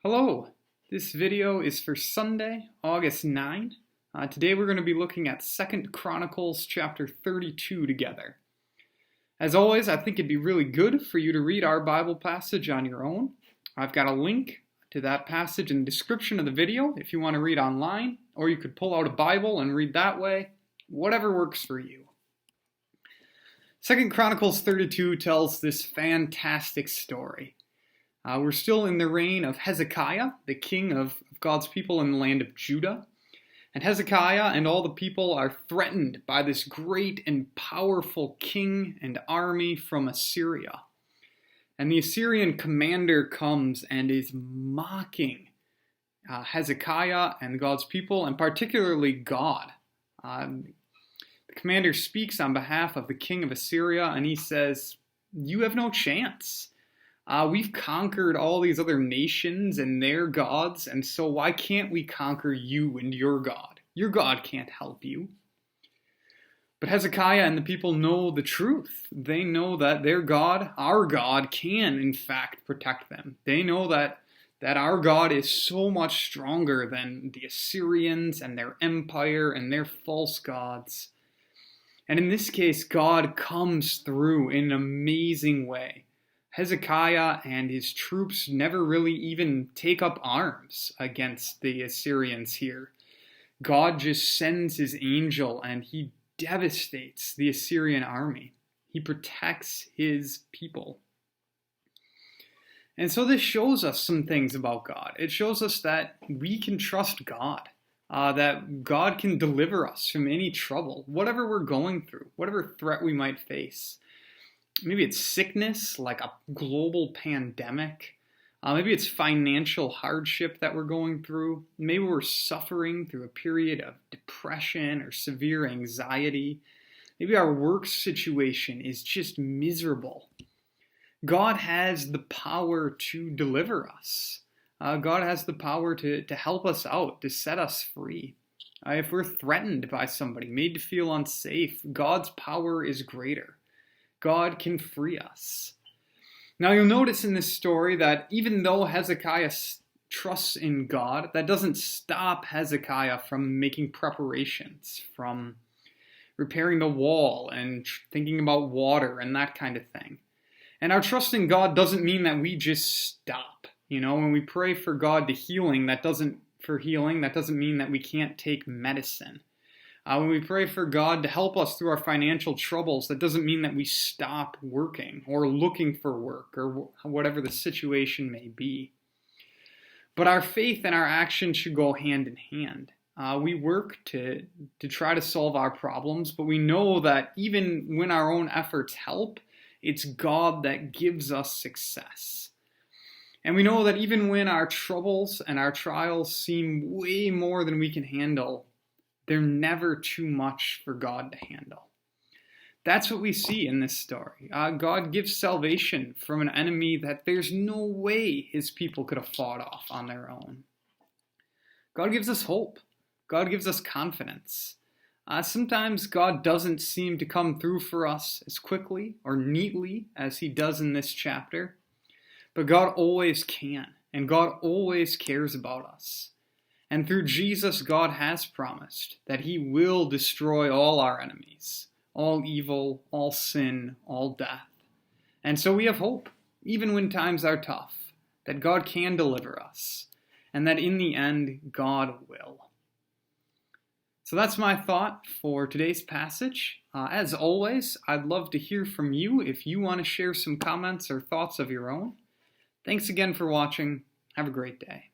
Hello, this video is for Sunday, August 9. Today we're going to be looking at 2 Chronicles chapter 32 together. As always, I think it'd be really good for you to read our Bible passage on your own. I've got a link to that passage in the description of the video if you want to read online, or you could pull out a Bible and read that way, whatever works for you. 2 Chronicles 32 tells this fantastic story. We're still in the reign of Hezekiah, the king of God's people in the land of Judah. And Hezekiah and all the people are threatened by this great and powerful king and army from Assyria. And the Assyrian commander comes and is mocking Hezekiah and God's people, and particularly God. The commander speaks on behalf of the king of Assyria, and he says, "You have no chance. We've conquered all these other nations and their gods, and so why can't we conquer you and your God? Your God can't help you." But Hezekiah and the people know the truth. They know that their God, our God, can in fact protect them. They know that our God is so much stronger than the Assyrians and their empire and their false gods. And in this case, God comes through in an amazing way. Hezekiah and his troops never really even take up arms against the Assyrians here. God just sends his angel and he devastates the Assyrian army. He protects his people. And so this shows us some things about God. It shows us that we can trust God, that God can deliver us from any trouble, whatever we're going through, whatever threat we might face. Maybe it's sickness, like a global pandemic. Maybe it's financial hardship that we're going through. Maybe we're suffering through a period of depression or severe anxiety. Maybe our work situation is just miserable. God has the power to deliver us. God has the power to help us out, to set us free. If we're threatened by somebody, made to feel unsafe, God's power is greater. God can free us. Now you'll notice in this story that even though Hezekiah trusts in God, that doesn't stop Hezekiah from making preparations, from repairing the wall and thinking about water and that kind of thing. And our trust in God doesn't mean that we just stop. When we pray for God to healing, that doesn't mean that we can't take medicine. When we pray for God to help us through our financial troubles, that doesn't mean that we stop working or looking for work or whatever the situation may be. But our faith and our action should go hand in hand. We work to try to solve our problems, but we know that even when our own efforts help, it's God that gives us success. And we know that even when our troubles and our trials seem way more than we can handle, they're never too much for God to handle. That's what we see in this story. God gives salvation from an enemy that there's no way his people could have fought off on their own. God gives us hope. God gives us confidence. Sometimes God doesn't seem to come through for us as quickly or neatly as he does in this chapter, but God always can, and God always cares about us. And through Jesus, God has promised that he will destroy all our enemies, all evil, all sin, all death. And so we have hope, even when times are tough, that God can deliver us, and that in the end, God will. So that's my thought for today's passage. As always, I'd love to hear from you if you want to share some comments or thoughts of your own. Thanks again for watching. Have a great day.